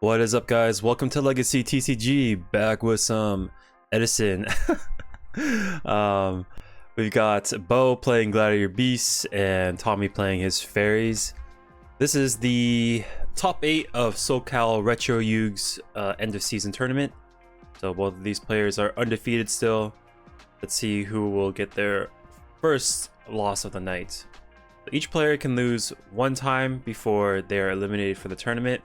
What is up, guys? Welcome to Legacy TCG, back with some Edison. um, we've got Bo playing Gladiator Beasts and Tommy playing his Fairies. This is the top 8 of SoCal Retro Yugs end of season tournament. So both of these players are undefeated still. Let's see who will get their first loss of the night. Each player can lose one time before they are eliminated for the tournament.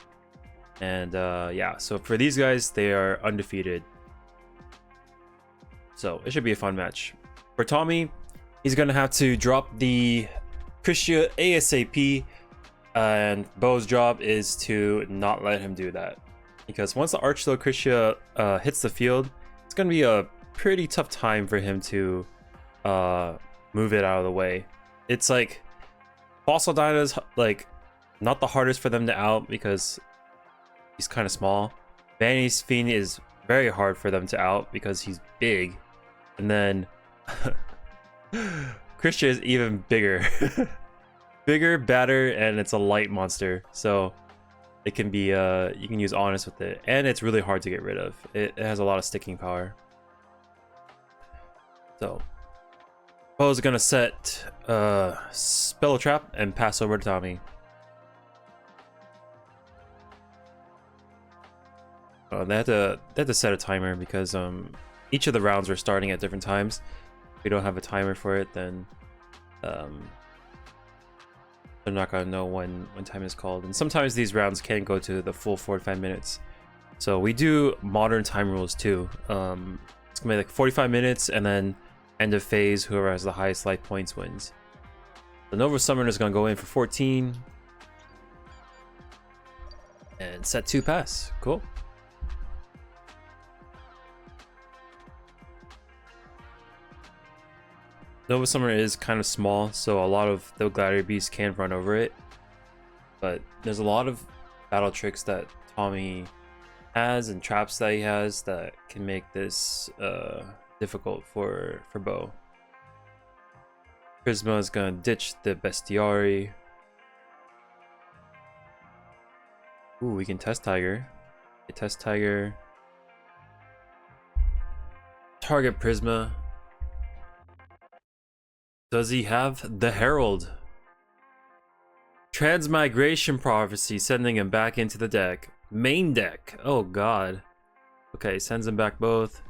And yeah, so for these guys, they are undefeated. So it should be a fun match. For Tommy, he's going to have to drop the Yugioh ASAP. And Bo's job is to not let him do that. Because once the Archlow Yugioh hits the field, it's going to be a pretty tough time for him to move it out of the way. It's like Fossil Dyna's like not the hardest for them to out because he's kind of small. Vanity's Fiend is very hard for them to out because he's big. And then Yugioh is even bigger. Bigger, badder, and it's a light monster. So it can be, you can use Honest with it. And it's really hard to get rid of. It has a lot of sticking power. So Bo's gonna set Spell Trap and pass over to Tommy. They had to set a timer because each of the rounds were starting at different times. If we don't have a timer for it, then they're not gonna know when time is called. And sometimes these rounds can't go to the full 45 minutes. So we do modern time rules too. It's gonna be like 45 minutes and then end of phase, whoever has the highest life points wins. The Nova Summoner is gonna go in for 14 and set 2 pass. Cool. Nova Summoner is kind of small, so a lot of the Gladiator Beasts can run over it. But there's a lot of battle tricks that Tommy has and traps that he has that can make this difficult for Bo. Prisma is gonna ditch the Bestiari. Ooh, we can test Tiger. Okay, test Tiger. Target Prisma. Does he have the Herald? Transmigration Prophecy, sending him back into the deck. Main deck. Oh god. Okay, sends him back both.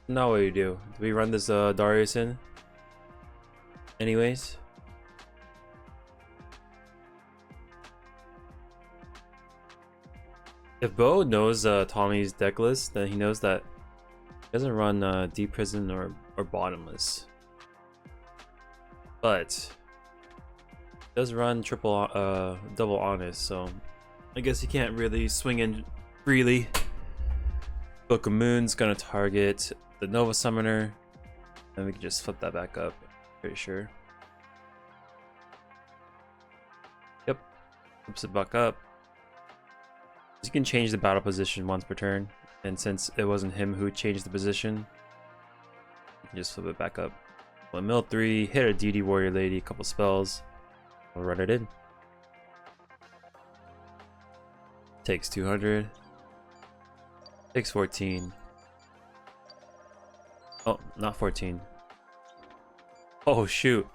Now what do you do? Do we run this Darius in? Anyways. If Bo knows Tommy's deck list, then he knows that he doesn't run Deep Prison or Bottomless. But he does run double Honest, so I guess he can't really swing in freely. Book of Moon's gonna target the Nova Summoner, and we can just flip that back up, pretty sure. Yep, flips it back up. You can change the battle position once per turn, and since it wasn't him who changed the position, you can just flip it back up. We'll mill 3, hit a DD Warrior Lady, a couple spells, we'll run it in. Takes 200. Takes 14. Oh, not 14. Oh shoot.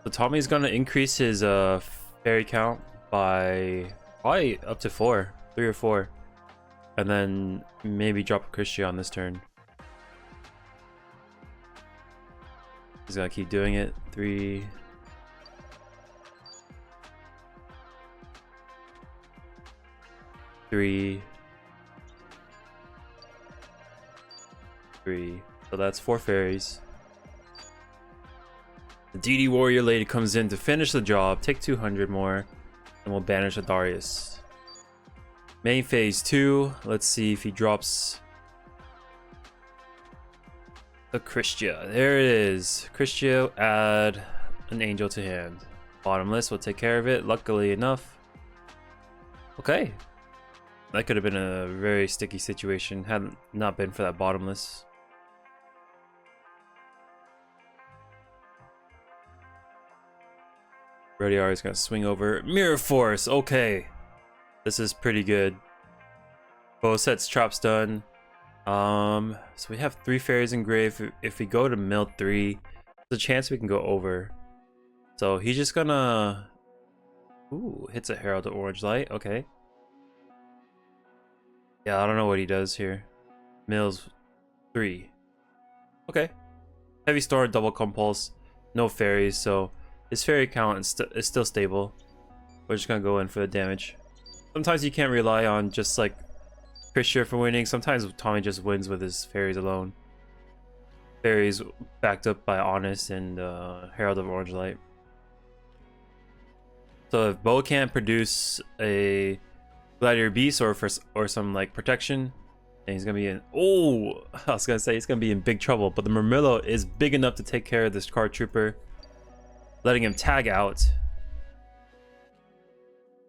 So Tommy's gonna increase his fairy count by probably up to 4. 3 or 4, and then maybe drop a Yugioh on this turn. He's gonna keep doing it. 3, 3, 3. So that's 4 fairies. The DD Warrior Lady comes in to finish the job, take 200 more, and we'll banish the Darius. Main phase 2. Let's see if he drops the Yugioh. There it is. Yugioh, add an angel to hand. Bottomless will take care of it, luckily enough. Okay. That could have been a very sticky situation had it not been for that Bottomless. Radiar is gonna swing over. Mirror Force. Okay, this is pretty good. Both sets traps done. So we have 3 fairies in grave. If we go to mill 3, there's a chance we can go over. So he's just gonna... Ooh, hits a Herald of Orange Light. Okay. Yeah, I don't know what he does here. Mills 3. Okay. Heavy Storm, double compulse. No fairies, so his fairy count is still stable. We're just gonna go in for the damage. Sometimes you can't rely on just like Christian for winning. Sometimes Tommy just wins with his fairies alone. Fairies backed up by Honest and Herald of Orange Light. So if Bo can't produce a Gladiator Beast or some like protection, then he's gonna be in. Oh, I was gonna say he's gonna be in big trouble. But the Murmillo is big enough to take care of this card trooper, letting him tag out.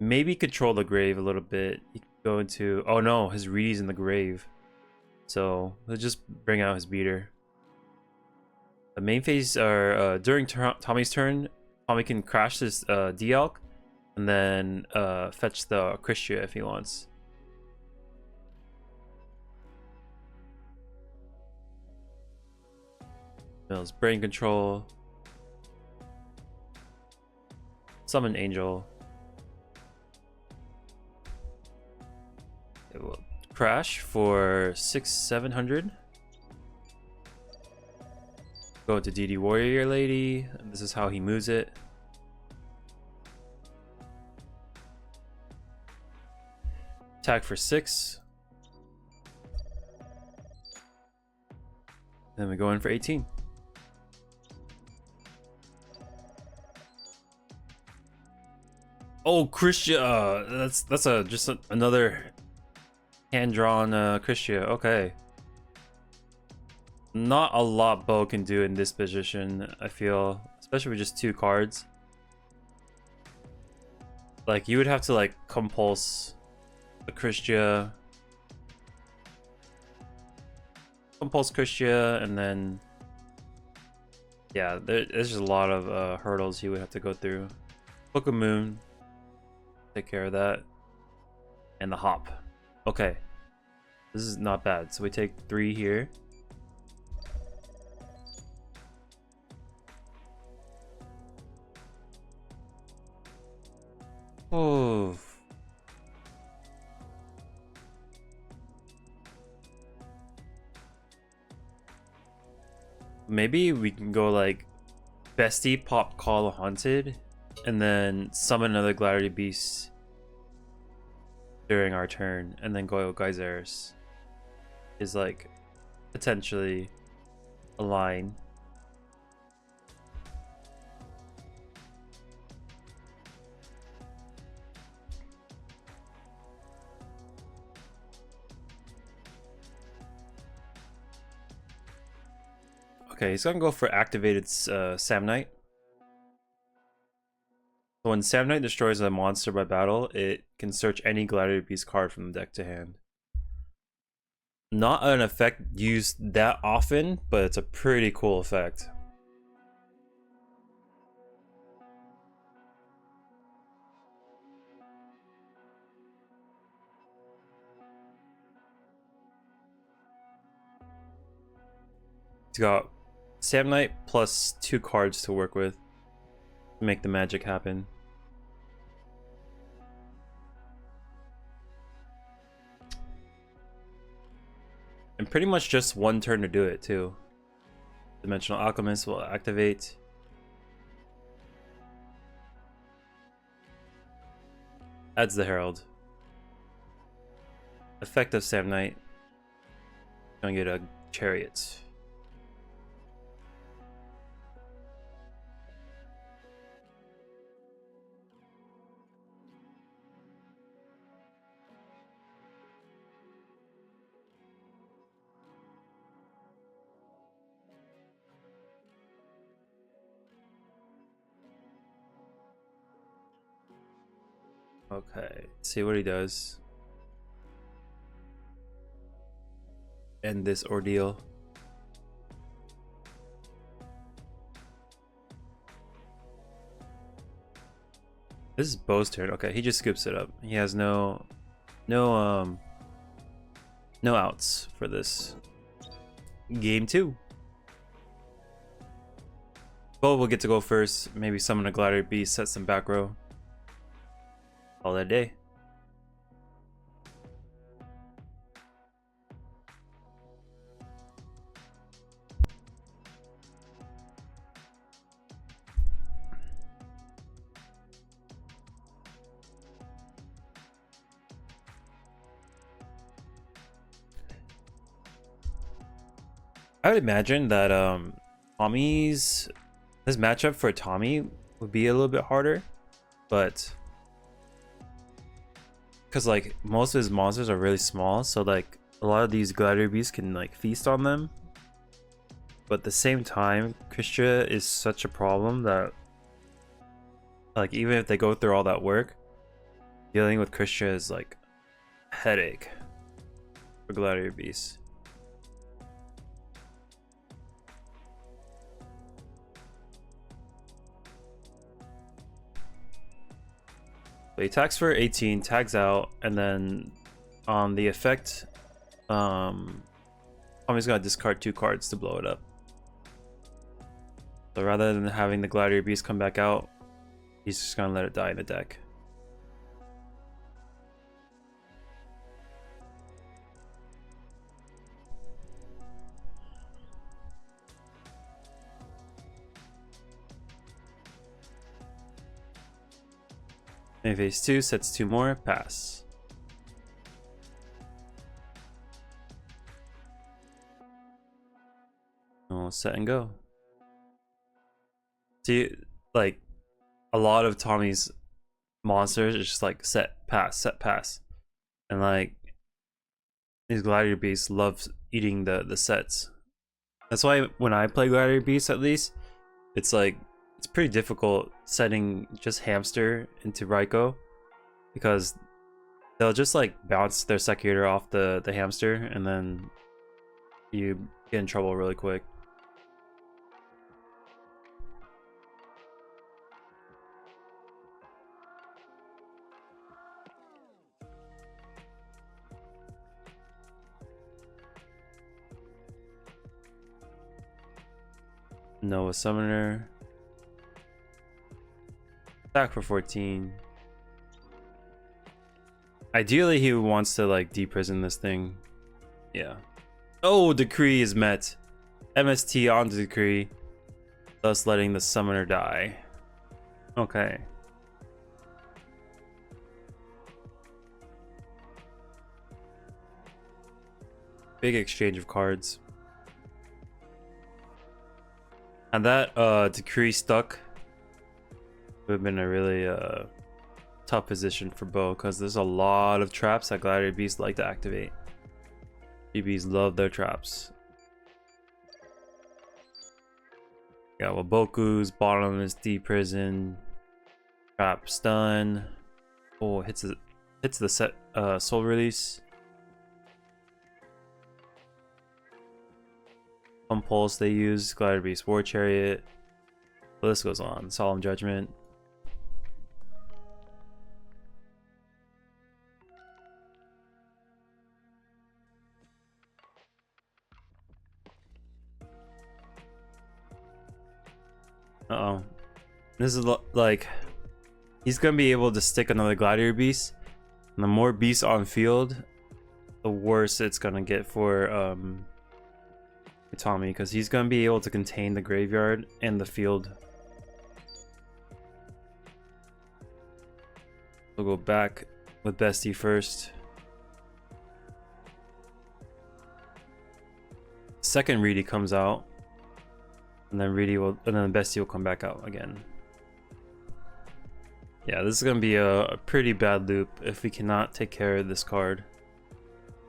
Maybe control the grave a little bit. He can go into. Oh no, his Reedy's in the grave, so he'll just bring out his beater. The main phase are during Tommy's turn. Tommy can crash this Dialk and then fetch the Christia if he wants. Mills brain control. Summon Angel. It will crash for 600-700. Go into DD Warrior Lady. This is how he moves it. Attack for 6. Then we go in for 18. Oh, Christia! That's another hand-drawn Christia. Okay. Not a lot Bo can do in this position, I feel, especially with just 2 cards. Like you would have to like compulse the Christia, and then yeah, there's just a lot of hurdles he would have to go through. Book of Moon, take care of that, and the hop. Okay, this is not bad. So we take 3 here. Oh. Maybe we can go like Bestie, pop Call of Haunted, and then summon another Gladiator Beast during our turn, and then go Geyseris is like potentially a line. Okay, he's gonna go for activated Sam Knight. So when Sam Knight destroys a monster by battle, it can search any Gladiator Beast card from the deck to hand. Not an effect used that often, but it's a pretty cool effect. He's got Sam Knight plus 2 cards to work with to make the magic happen. And pretty much just 1 turn to do it too. Dimensional Alchemist will activate. Adds the Herald. Effect of Sam Knight. Gonna get a Chariot. Okay, let's see what he does. End this ordeal. This is Bo's turn. Okay, he just scoops it up. He has no outs for this. Game 2. Bo will get to go first. Maybe summon a Gladiator Beast, set some back row. All that day. I would imagine that Tommy's this matchup for Tommy would be a little bit harder, but because like most of his monsters are really small, so like a lot of these Gladiator beasts can like feast on them. But at the same time, Christia is such a problem that like even if they go through all that work, dealing with Christia is like a headache for Gladiator beasts. So he attacks for 18, tags out, and then on the effect, Tommy's gonna discard 2 cards to blow it up. So rather than having the Gladiator Beast come back out, he's just gonna let it die in the deck. In phase 2, sets 2 more, pass. And we'll set and go. See, like, a lot of Tommy's monsters is just like set, pass. And like, these Gladiator Beasts love eating the sets. That's why when I play Gladiator Beasts, at least, it's like, it's pretty difficult setting just Hamster into Raikou, because they'll just like bounce their Secutor off the Hamster, and then you get in trouble really quick. Noah Summoner. Attack for 14. Ideally, he wants to like deprison this thing. Yeah. Oh, decree is met. MST on the decree, thus letting the summoner die. Okay. Big exchange of cards. And that decree stuck would have been a really tough position for Bo, because there's a lot of traps that Gladiator Beasts like to activate. GBs love their traps. Got Waboku's, bottomless deprison, trap stun. Oh, hits the set soul release. Pulse they use, Gladiator Beast, War Chariot. The list goes on. Solemn Judgment. Uh-oh. This is like, he's gonna be able to stick another Gladiator Beast. And the more beasts on field, the worse it's gonna get for Tommy, because he's gonna be able to contain the graveyard and the field. We'll go back with Bestie first. Second Reedy comes out, and then Bestie will come back out again. Yeah, this is gonna be a pretty bad loop if we cannot take care of this card.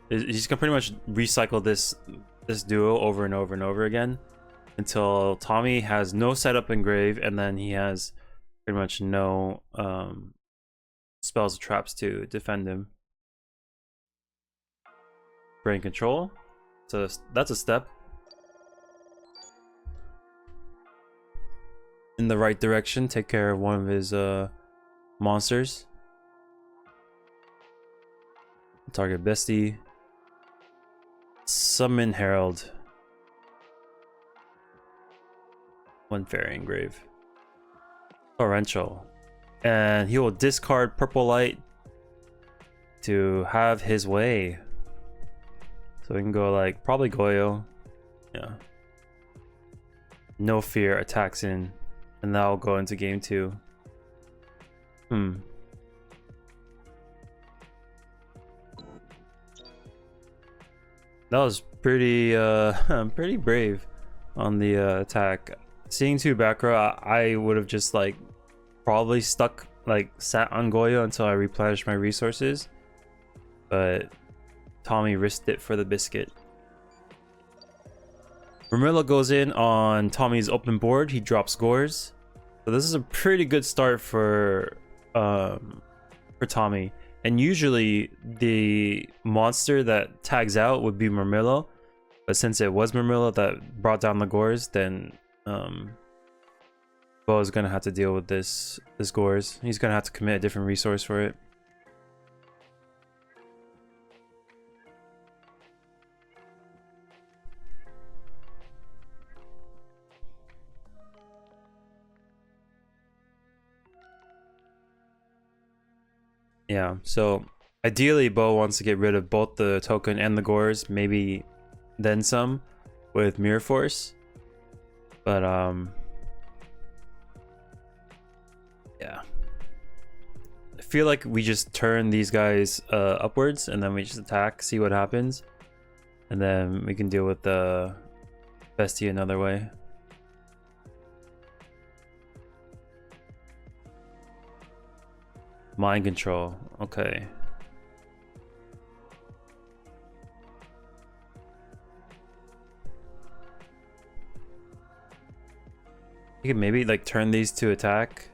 He's gonna pretty much recycle this duo over and over and over again until Tommy has no setup in grave, and then he has pretty much no spells or traps to defend him. Brain control, so that's a step in the right direction. Take care of one of his monsters. Target bestie. Summon Herald. 1 fairy engrave. Torrential. And he will discard purple light to have his way. So we can go like probably Goyo. Yeah. No fear attacks in. And that'll go into game 2. That was pretty pretty brave on the attack. Seeing 2 back row, I would have just like probably stuck, like sat on Goyo until I replenished my resources. But Tommy risked it for the biscuit. Vermilla goes in on Tommy's open board. He drops Gores. So this is a pretty good start for Tommy. And usually the monster that tags out would be Murmillo. But since it was Murmillo that brought down the Gores, then Bo is gonna have to deal with this Gores. He's gonna have to commit a different resource for it. Yeah, so ideally Bo wants to get rid of both the token and the Gores, maybe then some with Mirror Force. But yeah. I feel like we just turn these guys upwards and then we just attack, see what happens. And then we can deal with the bestie another way. Mind control, okay. You can maybe like turn these to attack.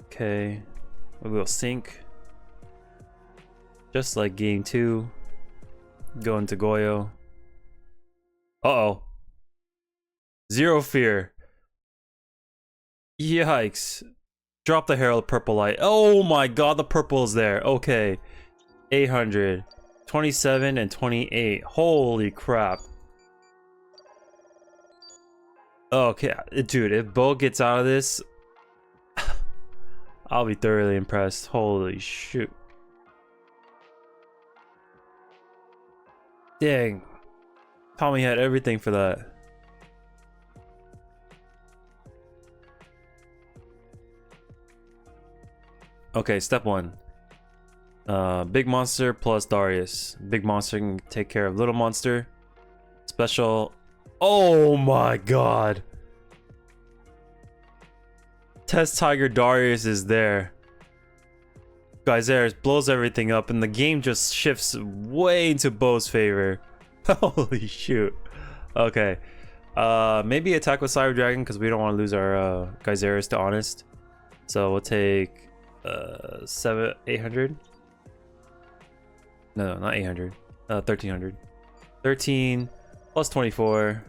Okay, we will sync. Just like game 2. Go into Goyo. Uh-oh. 0 fear. Yikes. Drop the Herald purple light. Oh my god, the purple is there. Okay. 800. 27 and 28. Holy crap. Okay, dude, if Bo gets out of this, I'll be thoroughly impressed. Holy shoot. Dang. Tommy had everything for that. Okay, step 1. Big monster plus Darius. Big monster can take care of little monster. Special. Oh my god. Test Tiger Darius is there. Geyseris blows everything up and the game just shifts way into Bo's favor. Holy shoot. Okay. Maybe attack with Cyber Dragon because we don't want to lose our Geyseris to Honest. So we'll take 800. No, not 800. 1300. 13 plus 24.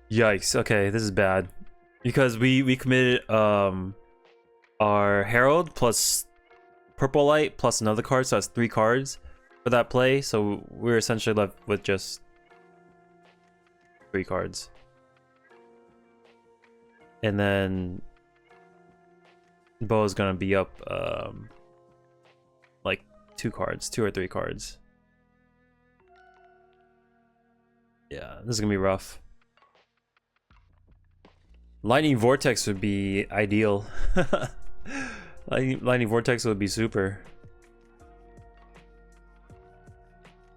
Yikes. Okay, this is bad because we committed our Herald plus Purple Light plus another card, so that's 3 cards for that play. So we're essentially left with just 3 cards. And then Bo is gonna be up like 2 or 3 cards. Yeah, this is gonna be rough. Lightning Vortex would be ideal. Lightning Vortex would be super.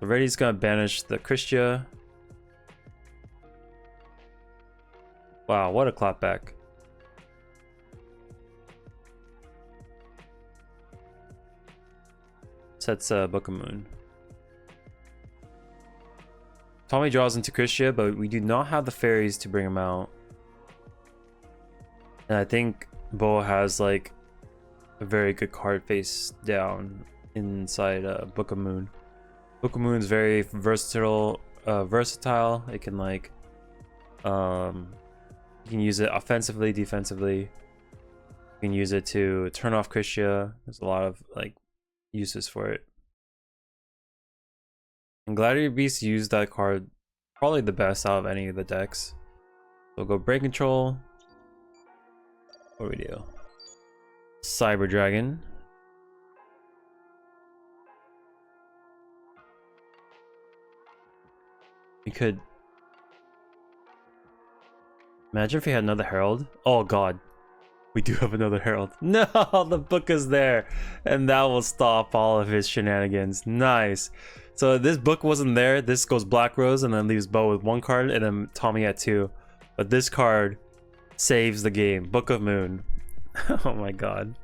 Already's gonna banish the Christia. Wow, what a clapback. Sets Book of Moon. Tommy draws into Christia, but we do not have the fairies to bring him out. And I think Bo has like a very good card face down inside Book of Moon. Book of Moon's very versatile. It can like You can use it offensively, defensively. You can use it to turn off Christia. There's a lot of like uses for it. And Gladiator Beast used that card probably the best out of any of the decks. So we'll go Brain Control. What do we do? Cyber Dragon. We could imagine if we had another Herald. Oh god, we do have another Herald. No, the book is there, and that will stop all of his shenanigans. Nice. So this book wasn't there. This goes Black Rose and then leaves Bo with 1 card, and then Tommy at 2. But this card saves the game. Book of Moon. Oh my god.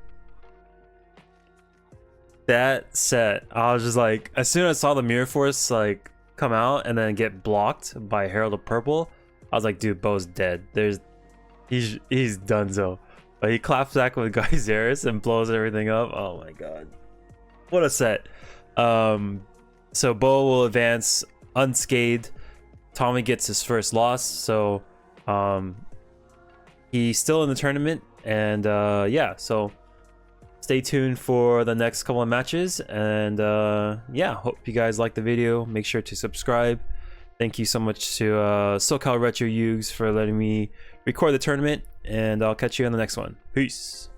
That set, I was just like, as soon as I saw the Mirror Force like come out and then get blocked by Herald of Purple, I was like, dude, Bo's dead. He's donezo. But he claps back with Geyseris and blows everything up. Oh my god. What a set. So Bo will advance unscathed. Tommy gets his first loss, so he's still in the tournament, and yeah, so stay tuned for the next couple of matches, and yeah, hope you guys like the video. Make sure to subscribe. Thank you so much to SoCal Retro Yugs for letting me record the tournament, and I'll catch you on the next one. Peace.